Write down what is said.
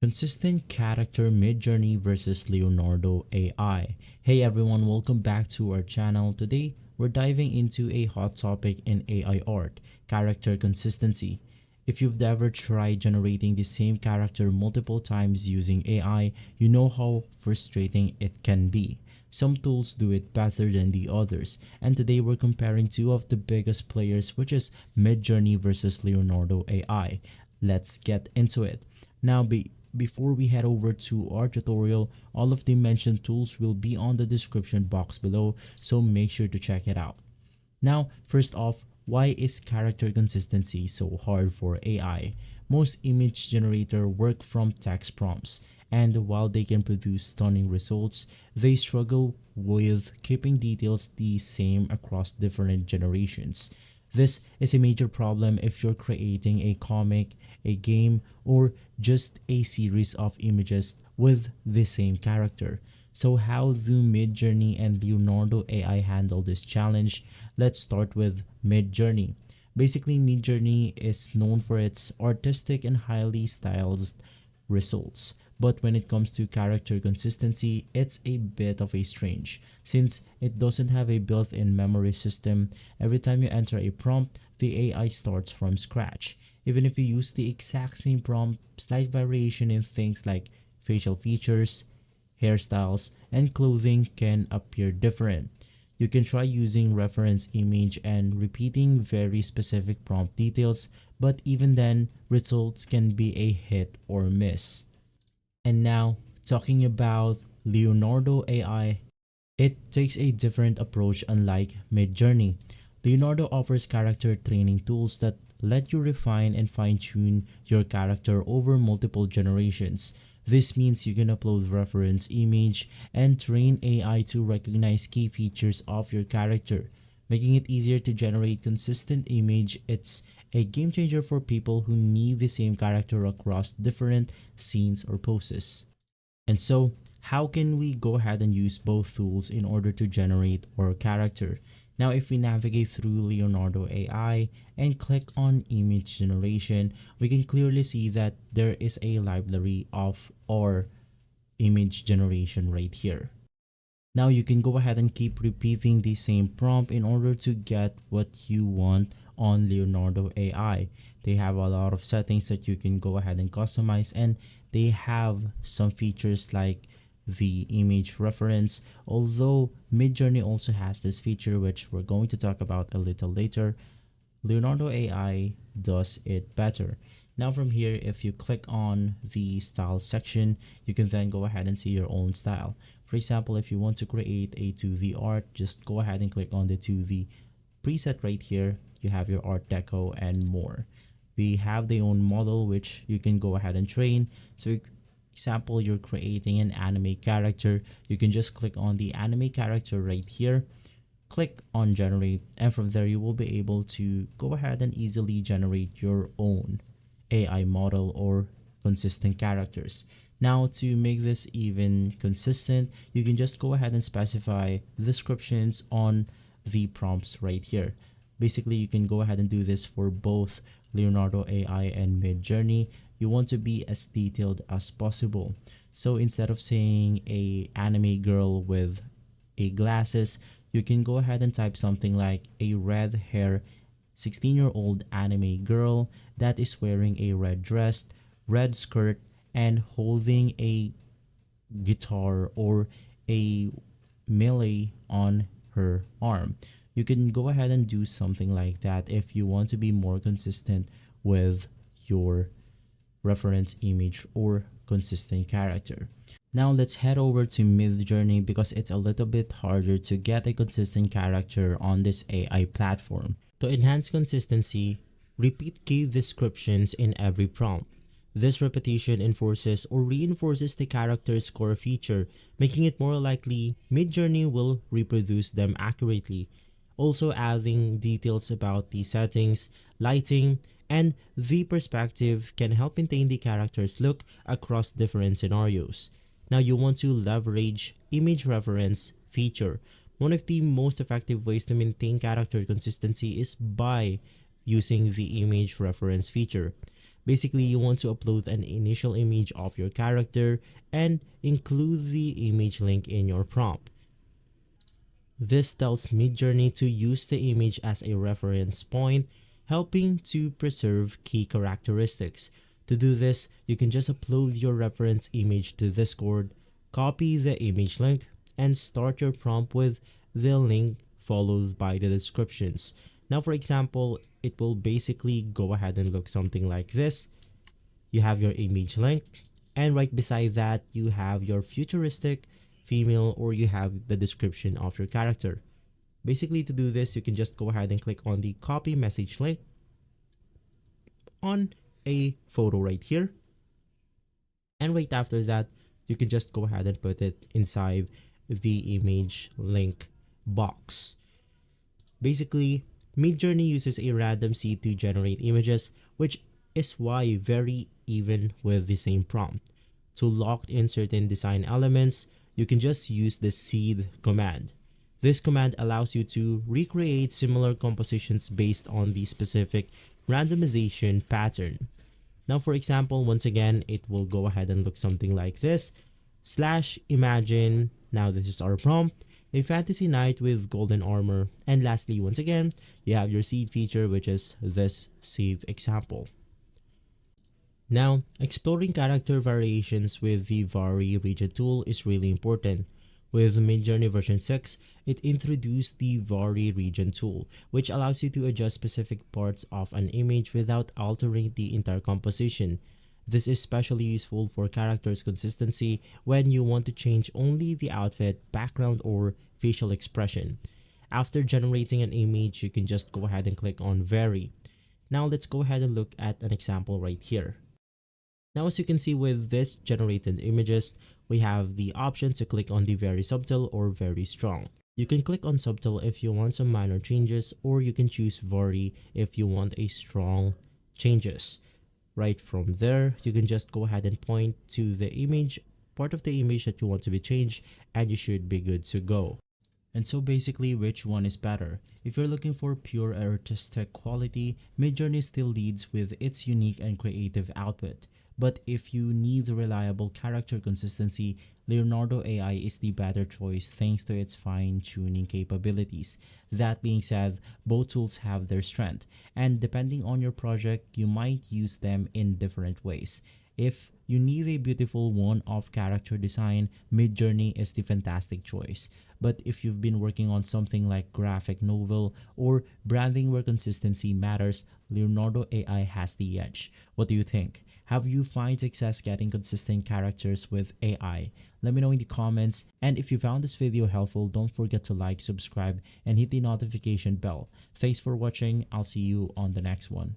Consistent character MidJourney versus Leonardo AI. Hey everyone, welcome back to our channel. Today, we're diving into a hot topic in AI art, character consistency. If you've ever tried generating the same character multiple times using AI, you know how frustrating it can be. Some tools do it better than the others, and today we're comparing two of the biggest players, which is MidJourney versus Leonardo AI. Let's get into it. Now, before we head over to our tutorial, all of the mentioned tools will be on the description box below, so make sure to check it out. Now, first off, why is character consistency so hard for AI? Most image generator work from text prompts, and while they can produce stunning results, they struggle with keeping details the same across different generations. This is a major problem if you're creating a comic, a game, or just a series of images with the same character. So how do MidJourney and Leonardo AI handle this challenge? Let's start with MidJourney. Basically, MidJourney is known for its artistic and highly stylized results. But when it comes to character consistency, it's a bit of a strange. Since it doesn't have a built-in memory system, every time you enter a prompt, the AI starts from scratch. Even if you use the exact same prompt, slight variation in things like facial features, hairstyles, and clothing can appear different. You can try using reference image and repeating very specific prompt details, but even then, results can be a hit or miss. And now, talking about Leonardo AI, it takes a different approach unlike MidJourney. Leonardo offers character training tools that let you refine and fine-tune your character over multiple generations. This means you can upload reference image and train AI to recognize key features of your character, making it easier to generate consistent image. It's a game changer for people who need the same character across different scenes or poses. And so, how can we go ahead and use both tools in order to generate our character? Now, if we navigate through Leonardo AI and click on image generation, we can clearly see that there is a library of our image generation right here. Now you can go ahead and keep repeating the same prompt in order to get what you want on Leonardo AI. They have a lot of settings that you can go ahead and customize, and they have some features like the image reference, although MidJourney also has this feature which we're going to talk about a little later. Leonardo AI does it better. Now from here, if you click on the style section, you can then go ahead and see your own style. For example, if you want to create a 2D art, just go ahead and click on the 2D preset right here. You have your art deco and more. They have their own model which you can go ahead and train. So example, you're creating an anime character, you can just click on the anime character right here, click on generate, and from there you will be able to go ahead and easily generate your own AI model or consistent characters. Now, to make this even consistent, you can just go ahead and specify descriptions on the prompts right here. Basically, you can go ahead and do this for both Leonardo AI and MidJourney. You want to be as detailed as possible. So instead of saying a anime girl with a glasses, you can go ahead and type something like a red hair 16-year-old anime girl that is wearing a red dress, red skirt, and holding a guitar or a melee on her arm. You can go ahead and do something like that if you want to be more consistent with your reference image or consistent character. Now let's head over to MidJourney because it's a little bit harder to get a consistent character on this AI platform. To enhance consistency, repeat key descriptions in every prompt. This repetition enforces or reinforces the character's core feature, making it more likely MidJourney will reproduce them accurately. Also, adding details about the settings, lighting, and the perspective can help maintain the character's look across different scenarios. Now you want to leverage image reference feature. One of the most effective ways to maintain character consistency is by using the image reference feature. Basically, you want to upload an initial image of your character and include the image link in your prompt. This tells MidJourney to use the image as a reference point, helping to preserve key characteristics. To do this, you can just upload your reference image to Discord, copy the image link, and start your prompt with the link followed by the descriptions. Now, for example, it will basically go ahead and look something like this. You have your image link, and right beside that, you have your futuristic female, or you have the description of your character. Basically, to do this, you can just go ahead and click on the copy message link on a photo right here. And right after that, you can just go ahead and put it inside the image link box. Basically, MidJourney uses a random seed to generate images, which is why very even with the same prompt. To lock in certain design elements, you can just use the seed command. This command allows you to recreate similar compositions based on the specific randomization pattern. Now, for example, once again, it will go ahead and look something like this. /imagine, now this is our prompt, a fantasy knight with golden armor. And lastly, once again, you have your seed feature, which is this seed example. Now, exploring character variations with the Vary region tool is really important. With MidJourney version 6, it introduced the Vary region tool, which allows you to adjust specific parts of an image without altering the entire composition. This is especially useful for characters' consistency when you want to change only the outfit, background, or facial expression. After generating an image, you can just go ahead and click on Vary. Now let's go ahead and look at an example right here. Now, as you can see with this generated images, we have the option to click on the very subtle or very strong. You can click on subtle if you want some minor changes, or you can choose vary if you want a strong changes. Right from there, you can just go ahead and point to the image, part of the image that you want to be changed, and you should be good to go. And so basically, which one is better? If you're looking for pure artistic quality, MidJourney still leads with its unique and creative output. But if you need reliable character consistency, Leonardo AI is the better choice thanks to its fine-tuning capabilities. That being said, both tools have their strength, and depending on your project, you might use them in different ways. If you need a beautiful one-off character design, MidJourney is the fantastic choice. But if you've been working on something like graphic novel or branding where consistency matters, Leonardo AI has the edge. What do you think? Have you find success getting consistent characters with AI? Let me know in the comments. And if you found this video helpful, don't forget to like, subscribe, and hit the notification bell. Thanks for watching. I'll see you on the next one.